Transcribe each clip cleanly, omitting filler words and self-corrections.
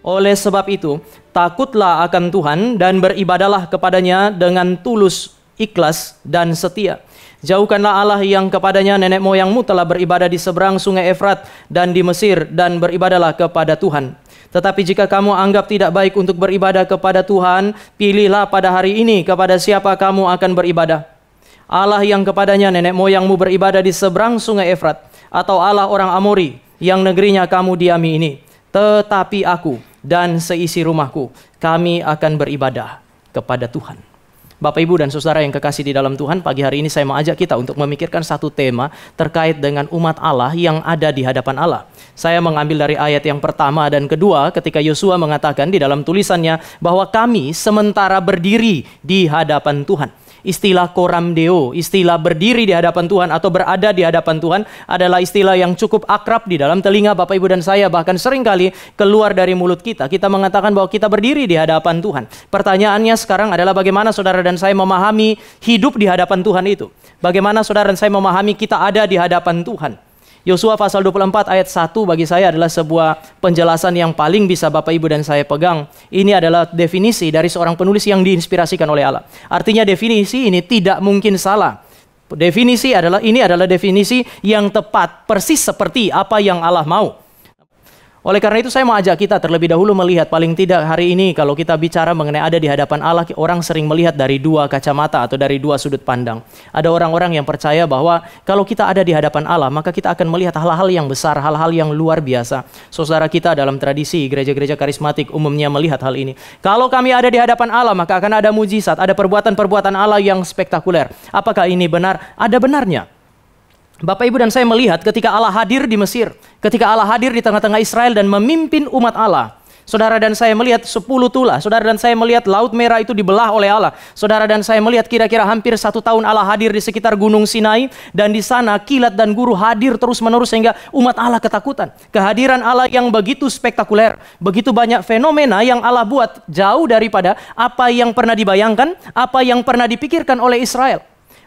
Oleh sebab itu, takutlah akan Tuhan dan beribadalah kepadanya dengan tulus, ikhlas, dan setia. Jauhkanlah Allah yang kepadanya nenek moyangmu telah beribadah di seberang sungai Efrat dan di Mesir, dan beribadalah kepada Tuhan. Tetapi jika kamu anggap tidak baik untuk beribadah kepada Tuhan, pilihlah pada hari ini kepada siapa kamu akan beribadah. Allah yang kepadanya nenek moyangmu beribadah di seberang sungai Efrat, atau Allah orang Amori yang negerinya kamu diami ini. Tetapi aku dan seisi rumahku, kami akan beribadah kepada Tuhan. Bapak, Ibu, dan Saudara yang kekasih di dalam Tuhan, pagi hari ini saya mau ajak kita untuk memikirkan satu tema terkait dengan umat Allah yang ada di hadapan Allah. Saya mengambil dari ayat yang pertama dan kedua ketika Yosua mengatakan di dalam tulisannya bahwa kami sementara berdiri di hadapan Tuhan. Istilah koram deo, istilah berdiri di hadapan Tuhan atau berada di hadapan Tuhan adalah istilah yang cukup akrab di dalam telinga Bapak, Ibu, dan saya. Bahkan seringkali keluar dari mulut kita. Kita mengatakan bahwa kita berdiri di hadapan Tuhan. Pertanyaannya sekarang adalah bagaimana saudara dan saya memahami hidup di hadapan Tuhan itu. Bagaimana saudara dan saya memahami kita ada di hadapan Tuhan. Yosua pasal 24 ayat 1 bagi saya adalah sebuah penjelasan yang paling bisa Bapak, Ibu, dan saya pegang. Ini adalah definisi dari seorang penulis yang diinspirasikan oleh Allah. Artinya definisi ini tidak mungkin salah. Definisi ini adalah definisi yang tepat, persis seperti apa yang Allah mau. Oleh karena itu saya mau ajak kita terlebih dahulu melihat, paling tidak hari ini kalau kita bicara mengenai ada di hadapan Allah, orang sering melihat dari dua kacamata atau dari dua sudut pandang. Ada orang-orang yang percaya bahwa kalau kita ada di hadapan Allah, maka kita akan melihat hal-hal yang besar, hal-hal yang luar biasa. Saudara kita dalam tradisi gereja-gereja karismatik umumnya melihat hal ini. Kalau kami ada di hadapan Allah, maka akan ada mujizat, ada perbuatan-perbuatan Allah yang spektakuler. Apakah ini benar? Ada benarnya. Bapak, Ibu, dan saya melihat ketika Allah hadir di Mesir, ketika Allah hadir di tengah-tengah Israel dan memimpin umat Allah, saudara dan saya melihat 10 tulah, saudara dan saya melihat Laut Merah itu dibelah oleh Allah, saudara dan saya melihat kira-kira hampir 1 tahun Allah hadir di sekitar Gunung Sinai, dan di sana kilat dan guru hadir terus-menerus sehingga umat Allah ketakutan. Kehadiran Allah yang begitu spektakuler, begitu banyak fenomena yang Allah buat jauh daripada apa yang pernah dibayangkan, apa yang pernah dipikirkan oleh Israel.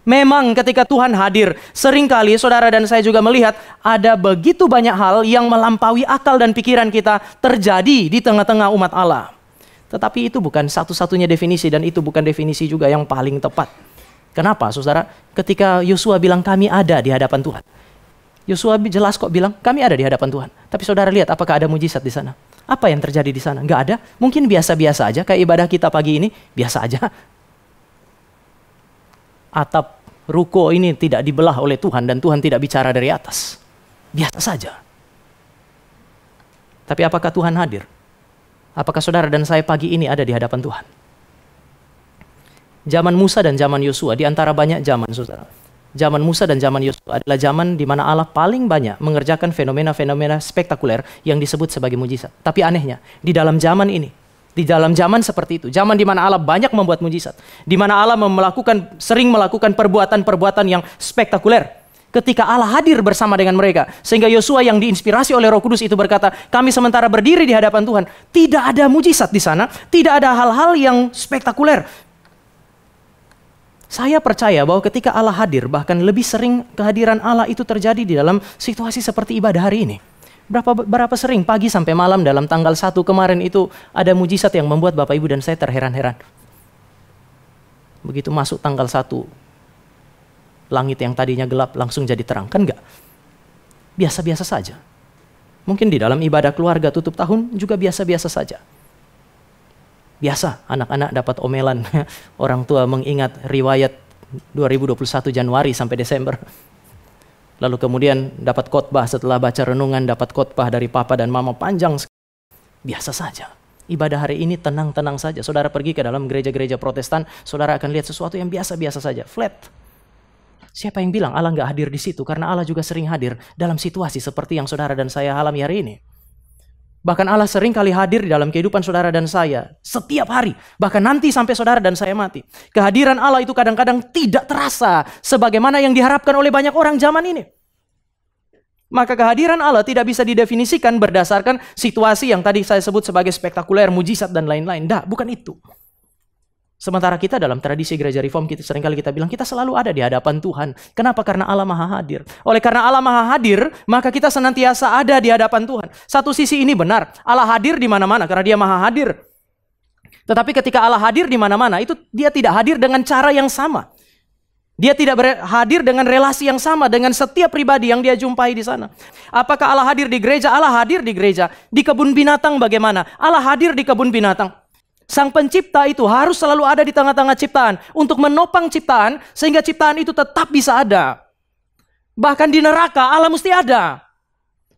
Memang ketika Tuhan hadir, seringkali saudara dan saya juga melihat ada begitu banyak hal yang melampaui akal dan pikiran kita terjadi di tengah-tengah umat Allah. Tetapi itu bukan satu-satunya definisi, dan itu bukan definisi juga yang paling tepat. Kenapa, saudara? Ketika Yosua bilang kami ada di hadapan Tuhan, Yosua jelas kok bilang kami ada di hadapan Tuhan. Tapi saudara lihat apakah ada mujizat di sana? Apa yang terjadi di sana? Nggak ada. Mungkin biasa-biasa aja, kayak ibadah kita pagi ini biasa aja. Atap ruko ini tidak dibelah oleh Tuhan dan Tuhan tidak bicara dari atas. Biasa saja. Tapi apakah Tuhan hadir? Apakah saudara dan saya pagi ini ada di hadapan Tuhan? Zaman Musa dan zaman Yosua, di antara banyak zaman, saudara. Zaman Musa dan zaman Yosua adalah zaman di mana Allah paling banyak mengerjakan fenomena-fenomena spektakuler yang disebut sebagai mujizat. Tapi anehnya, di dalam zaman ini, di dalam zaman seperti itu, zaman di mana Allah banyak membuat mujizat, di mana Allah sering melakukan perbuatan-perbuatan yang spektakuler. Ketika Allah hadir bersama dengan mereka, sehingga Yosua yang diinspirasi oleh Roh Kudus itu berkata, kami sementara berdiri di hadapan Tuhan, tidak ada mujizat di sana, tidak ada hal-hal yang spektakuler. Saya percaya bahwa ketika Allah hadir, bahkan lebih sering kehadiran Allah itu terjadi di dalam situasi seperti ibadah hari ini. Berapa sering pagi sampai malam dalam tanggal 1 kemarin itu ada mujizat yang membuat Bapak, Ibu, dan saya terheran-heran. Begitu masuk tanggal 1, langit yang tadinya gelap langsung jadi terang. Kan enggak? Biasa-biasa saja. Mungkin di dalam ibadah keluarga tutup tahun juga biasa-biasa saja. Biasa anak-anak dapat omelan. Orang tua mengingat riwayat 2021 Januari sampai Desember. Lalu kemudian dapat khotbah setelah baca renungan, dapat khotbah dari papa dan mama panjang. Biasa saja. Ibadah hari ini tenang-tenang saja. Saudara pergi ke dalam gereja-gereja Protestan, saudara akan lihat sesuatu yang biasa-biasa saja, flat. Siapa yang bilang Allah nggak hadir di situ? Karena Allah juga sering hadir dalam situasi seperti yang saudara dan saya alami hari ini. Bahkan Allah sering kali hadir di dalam kehidupan saudara dan saya setiap hari. Bahkan nanti sampai saudara dan saya mati. Kehadiran Allah itu kadang-kadang tidak terasa sebagaimana yang diharapkan oleh banyak orang zaman ini. Maka kehadiran Allah tidak bisa didefinisikan berdasarkan situasi yang tadi saya sebut sebagai spektakuler, mujizat dan lain-lain. Bukan itu. Sementara kita dalam tradisi gereja reform, kita seringkali kita bilang kita selalu ada di hadapan Tuhan. Kenapa? Karena Allah Maha Hadir. Oleh karena Allah Maha Hadir, maka kita senantiasa ada di hadapan Tuhan. Satu sisi ini benar, Allah hadir di mana-mana karena Dia Maha Hadir. Tetapi ketika Allah hadir di mana-mana, itu Dia tidak hadir dengan cara yang sama. Dia tidak hadir dengan relasi yang sama dengan setiap pribadi yang Dia jumpai di sana. Apakah Allah hadir di gereja? Allah hadir di gereja. Di kebun binatang bagaimana? Allah hadir di kebun binatang. Sang pencipta itu harus selalu ada di tengah-tengah ciptaan untuk menopang ciptaan sehingga ciptaan itu tetap bisa ada. Bahkan di neraka Allah mesti ada.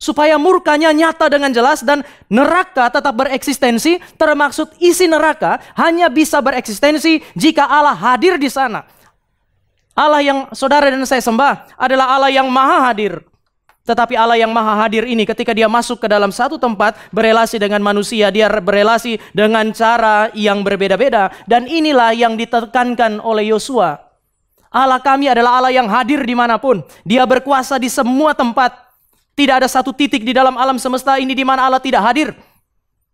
Supaya murkanya nyata dengan jelas dan neraka tetap bereksistensi, termaksud isi neraka hanya bisa bereksistensi jika Allah hadir di sana. Allah yang saudara dan saya sembah adalah Allah yang maha hadir. Tetapi Allah yang maha hadir ini ketika Dia masuk ke dalam satu tempat berelasi dengan manusia, Dia berelasi dengan cara yang berbeda-beda. Dan inilah yang ditekankan oleh Yosua. Allah kami adalah Allah yang hadir dimanapun. Dia berkuasa di semua tempat. Tidak ada satu titik di dalam alam semesta ini di mana Allah tidak hadir.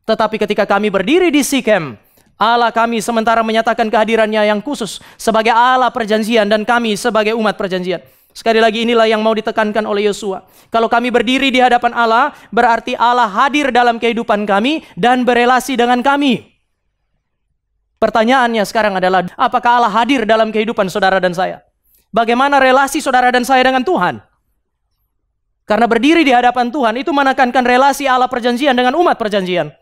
Tetapi ketika kami berdiri di Sikem, Allah kami sementara menyatakan kehadirannya yang khusus sebagai Allah perjanjian dan kami sebagai umat perjanjian. Sekali lagi inilah yang mau ditekankan oleh Yosua. Kalau kami berdiri di hadapan Allah, berarti Allah hadir dalam kehidupan kami dan berelasi dengan kami. Pertanyaannya sekarang adalah, apakah Allah hadir dalam kehidupan saudara dan saya? Bagaimana relasi saudara dan saya dengan Tuhan? Karena berdiri di hadapan Tuhan itu menekankan relasi Allah perjanjian dengan umat perjanjian.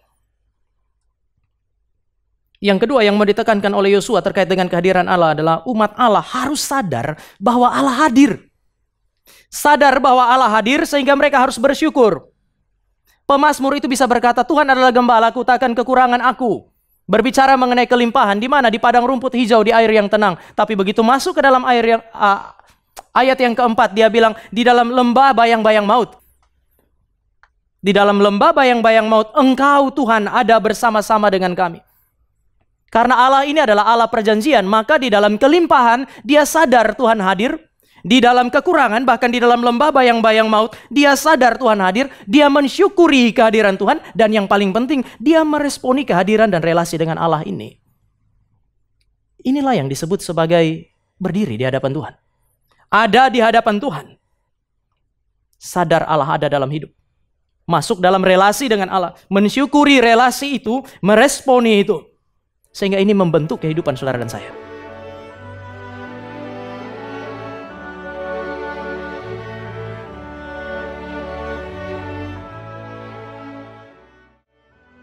Yang kedua yang mau ditekankan oleh Yosua terkait dengan kehadiran Allah adalah umat Allah harus sadar bahwa Allah hadir. Sadar bahwa Allah hadir sehingga mereka harus bersyukur. Pemazmur itu bisa berkata, Tuhan adalah gembalaku, takkan kekurangan aku. Berbicara mengenai kelimpahan, di mana? Di padang rumput hijau, di air yang tenang. Tapi begitu masuk ke dalam ayat yang keempat, dia bilang, di dalam lembah bayang-bayang maut. Di dalam lembah bayang-bayang maut, Engkau Tuhan ada bersama-sama dengan kami. Karena Allah ini adalah Allah perjanjian, maka di dalam kelimpahan dia sadar Tuhan hadir. Di dalam kekurangan, bahkan di dalam lembah bayang-bayang maut, dia sadar Tuhan hadir. Dia mensyukuri kehadiran Tuhan. Dan yang paling penting, dia meresponi kehadiran dan relasi dengan Allah ini. Inilah yang disebut sebagai berdiri di hadapan Tuhan. Ada di hadapan Tuhan. Sadar Allah ada dalam hidup. Masuk dalam relasi dengan Allah. Mensyukuri relasi itu, meresponi itu. Sehingga ini membentuk kehidupan saudara dan saya.